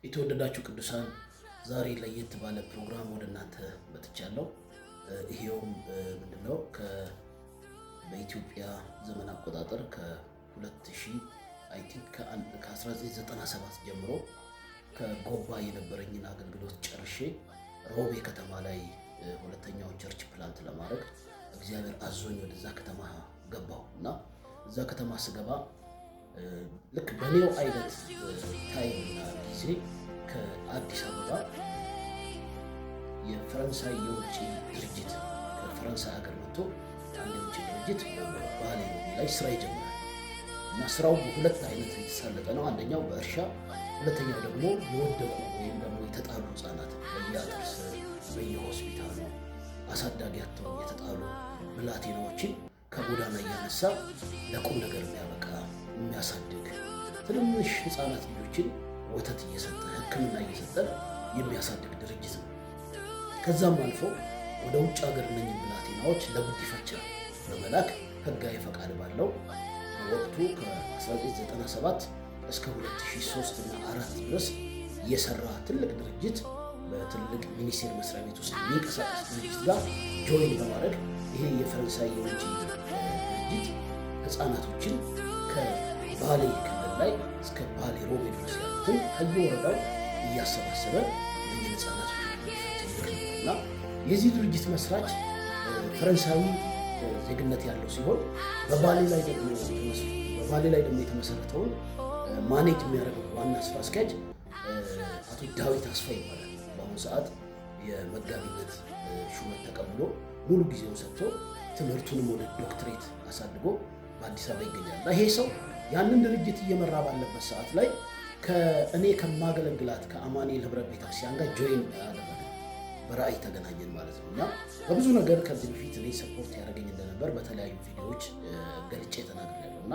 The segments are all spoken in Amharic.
የተወደዳችሁ ቅዱሳን ዛሬ ለየት ባለ ፕሮግራም ወደ እናንተ መጥቻለሁ። ይሄውም ምንድነው በኢትዮጵያ ዘመን አቆጣጠር ከ2000 አይ ቲንክ ከ1997 ጀምሮ ከጎባ የነበረኝን አገልግሎት ጨርሼ ሮቤ ከተማ ላይ ሁለተኛው ቸርች ፕላንት ለማድረግ እግዚአብሔር አዞኝ ወደዛ ከተማ ገባሁ እና እዛ ከተማ ስገባ ልክ በኔው አይነት ታይምና ጊዜ ከአዲስ አበባ የፈረንሳይ የውጭ ድርጅት ከፈረንሳይ ሀገር መጥቶ አንድ የውጭ ድርጅት ባሌ ላይ ስራ ይጀምራል እና ስራው በሁለት አይነት የተሳለጠ ነው። አንደኛው በእርሻ፣ ሁለተኛው ደግሞ የወደቁ ወይም ደግሞ የተጣሉ ህፃናት በየአጥር ስር በየሆስፒታሉ አሳዳጊ አጥተው የተጣሉ ብላቴናዎችን ከጎዳና እያነሳ ለቁም ነገር የሚያበቃ የሚያሳድግ ትንንሽ ህፃናት ልጆችን ወተት እየሰጠ ሕክምና እየሰጠ የሚያሳድግ ድርጅት ነው። ከዛም አልፎ ወደ ውጭ ሀገር እነኝህ ብላቴናዎች ለጉዲፈቻ በመላክ ህጋዊ ፈቃድ ባለው በወቅቱ ከ1997 እስከ 2003 እና 4 ድረስ የሰራ ትልቅ ድርጅት በትልቅ ሚኒስቴር መስሪያ ቤት ውስጥ የሚንቀሳቀስ ድርጅት ጋር ጆይን በማድረግ ይሄ የፈረንሳይ የውጭ ድርጅት ህፃናቶችን ከባሌ ክልል ላይ እስከ ባሌ ሮቤ ድረስ ያሉትን ከየወረዳው እያሰባሰበ እነኝህ ህፃናቶች እና የዚህ ድርጅት መስራች ፈረንሳዊ ዜግነት ያለው ሲሆን በባሌ ላይ ደግሞ የተመሰረተውን ማኔጅ የሚያደርገው ዋና ስራ አስኪያጅ አቶ ዳዊት አስፋ ይባላል። በአሁኑ ሰዓት የመጋቢነት ሹመት ተቀብሎ ሙሉ ጊዜውን ሰጥቶ ትምህርቱንም ወደ ዶክትሬት አሳድጎ በአዲስ አበባ ይገኛል። ይሄ ሰው ያንን ድርጅት እየመራ ባለበት ሰዓት ላይ ከእኔ ከማገለግላት ከአማኑኤል ህብረት ቤተክርስቲያን ጋር ጆይን አደረገ። በራእይ ተገናኘን ማለት ነው እና በብዙ ነገር ከዚህ በፊት እኔ ሰፖርት ያደረገኝ እንደነበር በተለያዩ ቪዲዮዎች ገልጬ ተናግሬያለሁ እና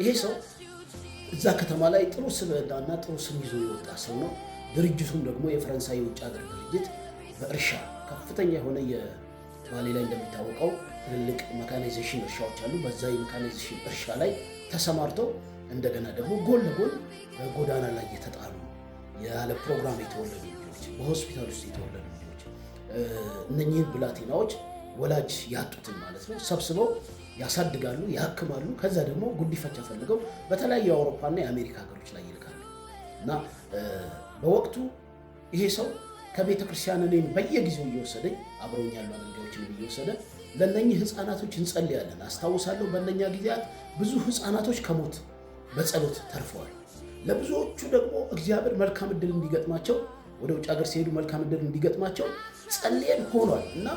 ይሄ ሰው እዛ ከተማ ላይ ጥሩ ስብዕናና ጥሩ ስም ይዞ የወጣ ሰው ነው። ድርጅቱም ደግሞ የፈረንሳይ የውጭ ሀገር ድርጅት በእርሻ ከፍተኛ የሆነ የባሌ ላይ እንደሚታወቀው ትልልቅ ሜካናይዜሽን እርሻዎች አሉ። በዛ የሜካናይዜሽን እርሻ ላይ ተሰማርተው እንደገና ደግሞ ጎን ለጎን በጎዳና ላይ የተጣሉ ያለ ፕሮግራም የተወለዱ ልጆች፣ በሆስፒታል ውስጥ የተወለዱ ልጆች እነኚህን ብላቴናዎች ወላጅ ያጡትን ማለት ነው ሰብስበው ያሳድጋሉ፣ ያክማሉ። ከዛ ደግሞ ጉዲፈቻ ፈልገው በተለያዩ የአውሮፓና የአሜሪካ ሀገሮች ላይ ይልካሉ እና በወቅቱ ይሄ ሰው ከቤተ ክርስቲያን እኔን በየጊዜው እየወሰደኝ አብረውኝ ያሉ አገልጋዮችን እየወሰደ ለእነኚህ ህፃናቶች እንጸልያለን። አስታውሳለሁ በእነኛ ጊዜያት ብዙ ህፃናቶች ከሞት በጸሎት ተርፈዋል። ለብዙዎቹ ደግሞ እግዚአብሔር መልካም ዕድል እንዲገጥማቸው ወደ ውጭ ሀገር ሲሄዱ መልካም ዕድል እንዲገጥማቸው ጸልየን ሆኗል እና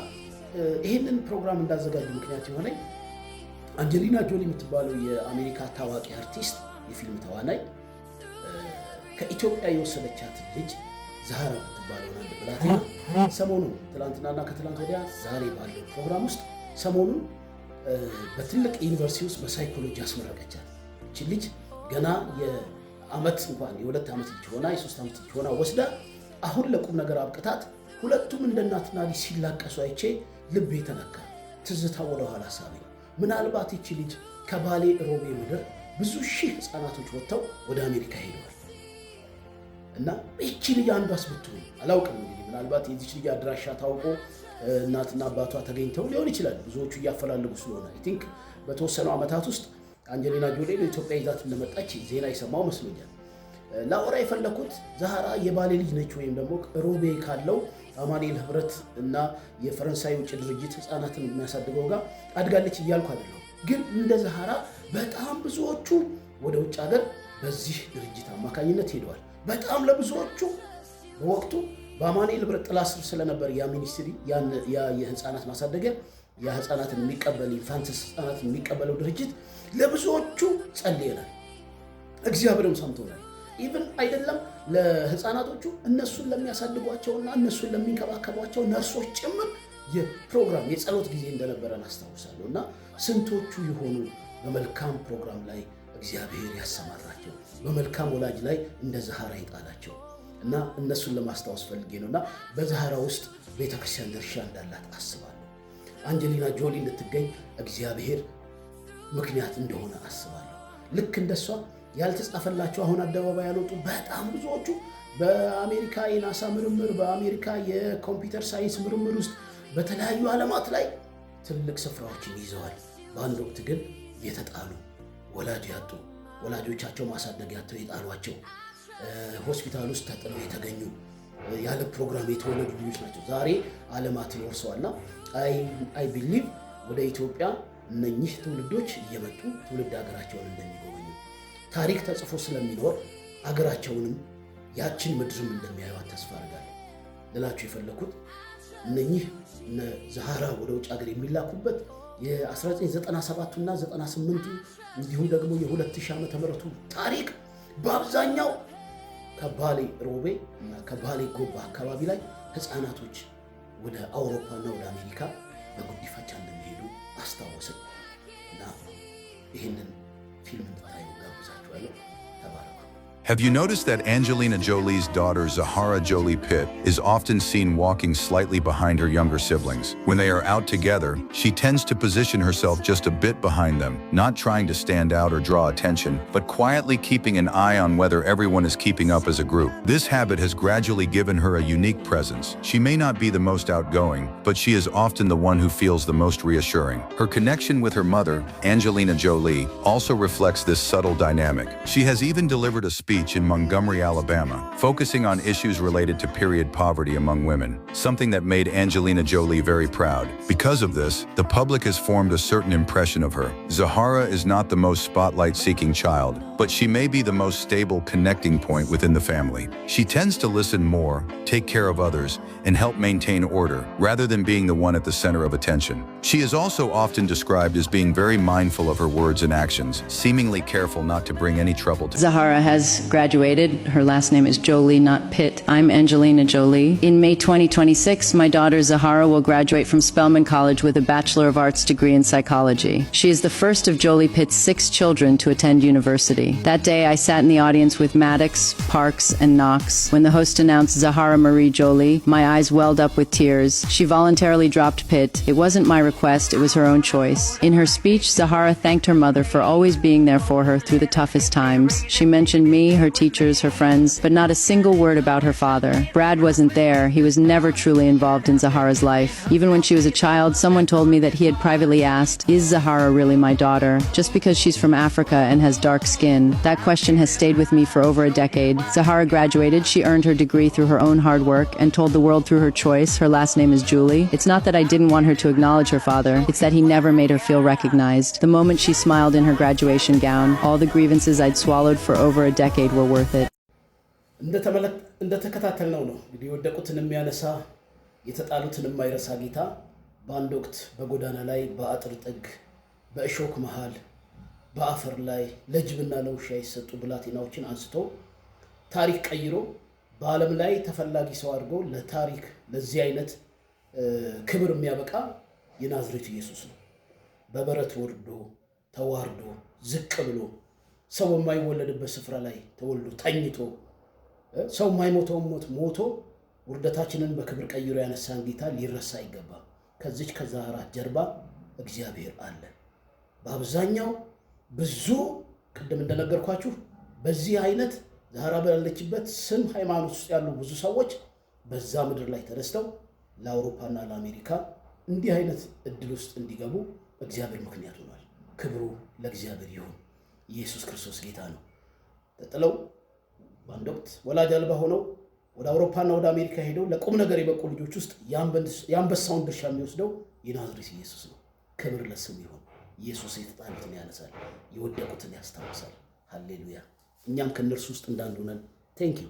ይህንን ፕሮግራም እንዳዘጋጁ ምክንያት የሆነኝ አንጀሊና ጆሊ የምትባለው የአሜሪካ ታዋቂ አርቲስት የፊልም ተዋናይ ከኢትዮጵያ የወሰደቻት ልጅ ዛህራ የምትባለው አንድ ብላቴና ሰሞኑን ትላንትናና ከትላንት ወዲያ ዛሬ ባለው ፕሮግራም ውስጥ ሰሞኑን በትልቅ ዩኒቨርሲቲ ውስጥ በሳይኮሎጂ አስመረቀቻት። እቺ ልጅ ገና የአመት እንኳን የ2 ዓመት ልጅ ሆና የ3 ዓመት ልጅ ሆና ወስዳ አሁን ለቁም ነገር አብቅታት ሁለቱም እንደ እናትና ልጅ ሲላቀሱ አይቼ ልቤ ተነካ። ትዝታ ወደኋላ ሳበኝ። ምናልባት ይቺ ልጅ ከባሌ ሮቤ ምድር ብዙ ሺህ ህፃናቶች ወጥተው ወደ አሜሪካ ሄደዋል እና ይቺ ልጅ አንዷስ ብትሆን አላውቅም። እንግዲህ ምናልባት የዚች ልጅ አድራሻ ታውቆ እናትና አባቷ ተገኝተው ሊሆን ይችላል። ብዙዎቹ እያፈላለጉ ስለሆነ አይ ቲንክ በተወሰኑ ዓመታት ውስጥ አንጀሊና ጆሊ ለኢትዮጵያ ይዛት እንደመጣች ዜና የሰማው መስሎኛል። ላወራ የፈለኩት ዛህራ የባሌ ልጅ ነች ወይም ደግሞ ሮቤ ካለው አማኑኤል ህብረት እና የፈረንሳይ ውጭ ድርጅት ህፃናትን የሚያሳድገው ጋር አድጋለች እያልኩ አይደለም። ግን እንደ ዛህራ በጣም ብዙዎቹ ወደ ውጭ ሀገር በዚህ ድርጅት አማካኝነት ሄደዋል። በጣም ለብዙዎቹ በወቅቱ በአማኑኤል ህብረት ጥላ ስር ስለነበር ያ ሚኒስትሪ ያ የህፃናት ማሳደጊያ ያ ህፃናትን የሚቀበል ኢንፋንትስ ህፃናትን የሚቀበለው ድርጅት ለብዙዎቹ ጸልየናል፣ እግዚአብሔርም ሰምቶናል። ኢቭን አይደለም ለህፃናቶቹ እነሱን ለሚያሳድጓቸውና እነሱን ለሚንከባከቧቸው ነርሶች ጭምር የፕሮግራም የጸሎት ጊዜ እንደነበረን አስታውሳለሁ እና ስንቶቹ የሆኑ በመልካም ፕሮግራም ላይ እግዚአብሔር ያሰማራቸው በመልካም ወላጅ ላይ እንደ ዛህራ ይጣላቸው እና እነሱን ለማስታወስ ፈልጌ ነው እና በዛህራ ውስጥ ቤተክርስቲያን ድርሻ እንዳላት አስባለሁ። አንጀሊና ጆሊ ልትገኝ እግዚአብሔር ምክንያት እንደሆነ አስባለሁ። ልክ እንደሷ ያልተጻፈላቸው አሁን አደባባይ ያልወጡ በጣም ብዙዎቹ በአሜሪካ የናሳ ምርምር፣ በአሜሪካ የኮምፒውተር ሳይንስ ምርምር ውስጥ በተለያዩ ዓለማት ላይ ትልቅ ስፍራዎችን ይዘዋል። በአንድ ወቅት ግን የተጣሉ ወላጅ ያጡ ወላጆቻቸው ማሳደግ ያጡ የጣሏቸው ሆስፒታል ውስጥ ተጥለው የተገኙ ያለ ፕሮግራም የተወለዱ ልጆች ናቸው ዛሬ ዓለማትን ወርሰዋልና አይ ቢሊቭ ወደ ኢትዮጵያ እነኚህ ትውልዶች እየመጡ ትውልድ ሀገራቸውን እንደሚጎበኙ ታሪክ ተጽፎ ስለሚኖር ሀገራቸውንም ያችን ምድርም እንደሚያዩት ተስፋ አድርጋለሁ ልላችሁ የፈለኩት እነኚህ ዛሃራ ወደ ውጭ ሀገር የሚላኩበት የ1997 እና 98 እንዲሁም ደግሞ የ2000 ዓመተ ምህረቱ ታሪክ በአብዛኛው ከባሌ ሮቤ እና ከባሌ ጎባ አካባቢ ላይ ህፃናቶች ወደ አውሮፓና ወደ አሜሪካ በጉዲፈቻ እንደሚሄዱ አስታወስን እና ይህንን ፊልም እንድታዩ ጋብዛችኋለሁ። ተባረኩ። Have you noticed that Angelina Jolie's daughter Zahara Jolie Pitt is often seen walking slightly behind her younger siblings? When they are out together, she tends to position herself just a bit behind them, not trying to stand out or draw attention, but quietly keeping an eye on whether everyone is keeping up as a group. This habit has gradually given her a unique presence. She may not be the most outgoing, but she is often the one who feels the most reassuring. Her connection with her mother, Angelina Jolie, also reflects this subtle dynamic. She has even delivered a speech in Montgomery, Alabama, focusing on issues related to period poverty among women, something that made Angelina Jolie very proud. Because of this, the public has formed a certain impression of her. Zahara is not the most spotlight-seeking child, but she may be the most stable connecting point within the family. She tends to listen more, take care of others, and help maintain order, rather than being the one at the center of attention. She is also often described as being very mindful of her words and actions, seemingly careful not to bring any trouble to Zahara has graduated. Her last name is Jolie, not Pitt. I'm Angelina Jolie. In May 2026, my daughter Zahara will graduate from Spelman College with a Bachelor of Arts degree in psychology. She is the first of Jolie Pitt's 6 children to attend university. That day, I sat in the audience with Maddox, Parks, and Knox. When the host announced Zahara Marie Jolie, my eyes welled up with tears. She voluntarily dropped Pitt. It wasn't my request, it was her own choice. In her speech, Zahara thanked her mother for always being there for her through the toughest times. She mentioned me, her teachers, her friends, but not a single word about her father. Brad wasn't there. He was never truly involved in Zahara's life. Even when she was a child, someone told me that he had privately asked, "Is Zahara really my daughter?" Just because she's from Africa and has dark skin. That question has stayed with me for over a decade. Zahara graduated, she earned her degree through her own hard work and told the world through her choice. Her last name is Julie. It's not that I didn't want her to acknowledge her father, it's that he never made her feel recognized. The moment she smiled in her graduation gown, all the grievances I'd swallowed for over a decade were worth it. እንደተከታተልነው ነው እንግዲህ የወደቁትን የሚያነሳ የተጣሉትን የማይረሳ ጌታ በአንድ ወቅት በጎዳና ላይ በአጥር ጥግ በእሾክ መሃል በአፈር ላይ ለጅብና ለውሻ የሰጡ ብላቴናዎችን አንስቶ ታሪክ ቀይሮ በዓለም ላይ ተፈላጊ ሰው አድርጎ ለታሪክ ለዚህ አይነት ክብር የሚያበቃ የናዝሬቱ ኢየሱስ ነው። በበረት ወርዶ ተዋርዶ ዝቅ ብሎ ሰው የማይወለድበት ስፍራ ላይ ተወልዶ ተኝቶ ሰው የማይሞተው ሞት ሞቶ ውርደታችንን በክብር ቀይሮ ያነሳን ጌታ ሊረሳ አይገባም። ከዚች ከዛህራ ጀርባ እግዚአብሔር አለ። በአብዛኛው ብዙ ቅድም እንደነገርኳችሁ በዚህ አይነት ዛህራ ባለችበት ስም ሃይማኖት ውስጥ ያሉ ብዙ ሰዎች በዛ ምድር ላይ ተነስተው ለአውሮፓና ለአሜሪካ እንዲህ አይነት እድል ውስጥ እንዲገቡ እግዚአብሔር ምክንያት ሆኗል። ክብሩ ለእግዚአብሔር ይሁን። ኢየሱስ ክርስቶስ ጌታ ነው። ተጥለው በአንድ ወቅት ወላጅ አልባ ሆነው ወደ አውሮፓና ወደ አሜሪካ ሄደው ለቁም ነገር የበቁ ልጆች ውስጥ የአንበሳውን ድርሻ የሚወስደው የናዝሬት ኢየሱስ ነው። ክብር ለስሙ ይሁን። ኢየሱስ የተጣሉትን ያነሳል፣ የወደቁትን ያስታውሳል። ሃሌሉያ። እኛም ከእነርሱ ውስጥ እንዳንዱ ነን። ቴንክ ዩ